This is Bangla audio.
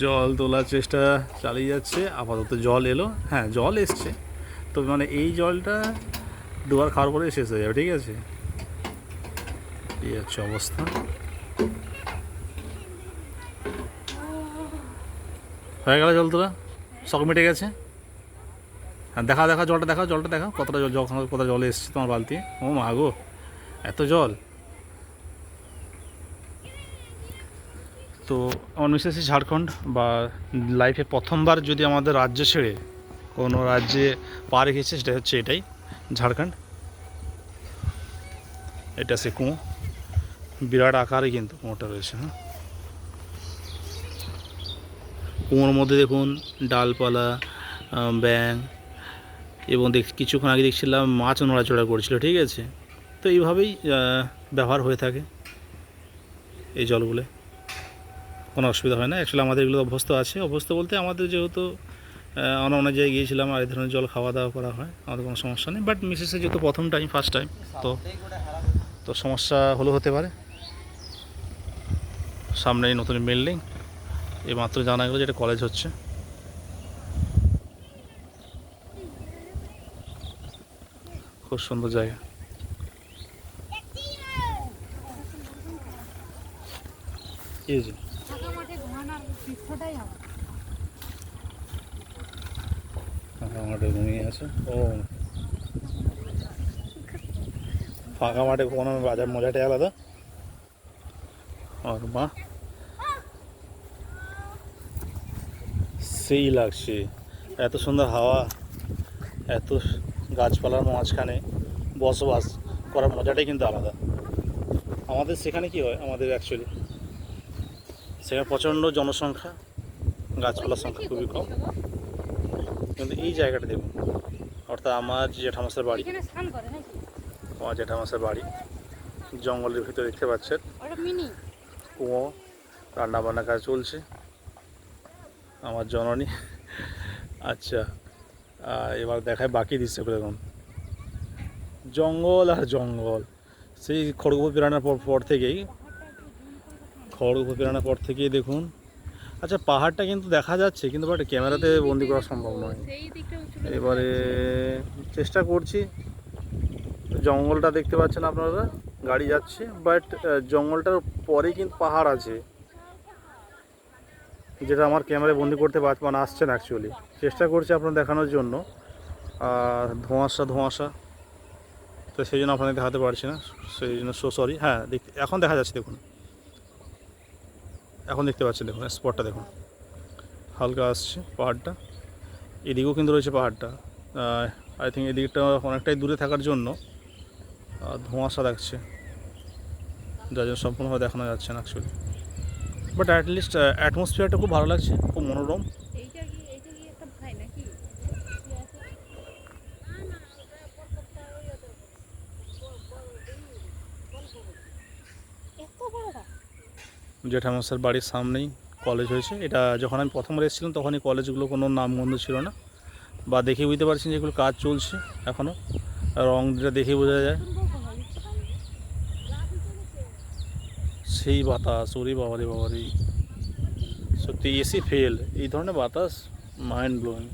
জল তোলার চেষ্টা চালিয়ে যাচ্ছে, আপাতত জল এলো, হ্যাঁ জল এসছে, তো মানে এই জলটা দুবার খাওয়ার পরে শেষ হয়ে যাবে, ঠিক আছে। এই হচ্ছে অবস্থা। হয়ে গেল জল তোলা, শখ মিটে গেছে। হ্যাঁ দেখা দেখা জলটা দেখা, জলটা দেখা কতটা জল, কতটা জল এসছে তোমার বালতি। ও মা গো, এত জল। তো আমার মিসেস ঝাড়খণ্ড, বা লাইফে প্রথমবার যদি আমাদের রাজ্য ছেড়ে কোনো রাজ্যে পা রেখেছে সেটা হচ্ছে এটাই, ঝাড়খণ্ড। এটা সে কুঁয়ো, বিরাট আকারে কিন্তু কুঁয়োটা রয়েছে। হ্যাঁ, কুঁয়োর মধ্যে দেখুন ডালপালা, ব্যাঙ, এবং কিছুক্ষণ আগে দেখছিলাম মাছ নড়াচড়া করছিল, ঠিক আছে। তো এইভাবেই ব্যবহার হয়ে থাকে এই জলগুলো, কোনো অসুবিধা হয় না। অ্যাকচুয়ালি আমাদের এগুলো অভ্যস্ত আছে, অভ্যস্ত বলতে আমাদের যেহেতু আমরা অনেক জায়গায় গিয়েছিলাম আর এই ধরনের জল খাওয়া দাওয়া করা হয়, আমাদের কোনো সমস্যা নেই। বাট মিসেসের যেহেতু প্রথম টাইম, ফার্স্ট টাইম, তো তো সমস্যা হলেও হতে পারে। সামনেই নতুন বিল্ডিং, এই মাত্র জানা গেলো যে এটা কলেজ হচ্ছে। খুব সুন্দর জায়গা। এই যে ফাঁকা মাঠে ঘুমিয়ে আছে। ও, ফাঁকা মাঠে ঘুমানোর বাজার মজাটাই আলাদা। আর মা সেই লাগছে, এত সুন্দর হাওয়া, এত গাছপালার মাঝখানে বসবাস করার মজাটাই কিন্তু আলাদা। আমাদের সেখানে কি হয়, আমাদের অ্যাকচুয়ালি সেখানে প্রচণ্ড জনসংখ্যা, গাছপালার সংখ্যা খুবই কম। কিন্তু এই জায়গাটা দেখুন, অর্থাৎ আমার যে জেঠামশার বাড়ি, আমার জেঠামশার বাড়ি জঙ্গলের ভিতরে, দেখতে পাচ্ছেন কুয়ো, রান্নাবান্না কাজ চলছে, আমার জননী। আচ্ছা, এবার দেখায় বাকি দৃশ্যগুলো। দেখুন জঙ্গল আর জঙ্গল, সেই খড়গপুর পেরানোর পর থেকেই দেখুন। আচ্ছা, পাহাড়টা কিন্তু দেখা যাচ্ছে, কিন্তু বাট ক্যামেরাতে বন্দি করা সম্ভব নয়। এবারে চেষ্টা করছি। জঙ্গলটা দেখতে পাচ্ছেন আপনারা, গাড়ি যাচ্ছে, বাট জঙ্গলটার পরেই কিন্তু পাহাড় আছে, যেটা আমার ক্যামেরায় বন্দি করতে মানে আসছে না অ্যাকচুয়ালি। চেষ্টা করছি আপনার দেখানোর জন্য, আর ধোঁয়াশা, তো সেই জন্য আপনাদের দেখাতে পারছি না, সেই জন্য সরি। হ্যাঁ, এখন দেখা যাচ্ছে, দেখুন এখন দেখতে পাচ্ছেন, দেখুন স্পটটা দেখুন, হালকা আসছে পাহাড়টা। এদিকেও কিন্তু রয়েছে পাহাড়টা, আই থিঙ্ক এদিকটা অনেকটাই দূরে থাকার জন্য ধোঁয়াশা লাগছে, যার জন্য সম্পূর্ণভাবে দেখানো যাচ্ছে না অ্যাকচুয়ালি। বাট অ্যাটলিস্ট অ্যাটমসফিয়ারটা খুব ভালো লাগছে, খুব মনোরম। জেঠামশার বাড়ির সামনেই কলেজ হয়েছে। এটা যখন আমি প্রথমবার এসেছিলাম তখন এই কলেজগুলো কোনো নামগন্ধ ছিল না, বা দেখে বুঝতে পারছেন যে এগুলো কাজ চলছে এখনও, রংটা দেখে বোঝা যায়। সেই বাতাস, ওরে বাবারে, সত্যি এসি ফেল, এই ধরনের বাতাস মাইন্ড ব্লোয়িং।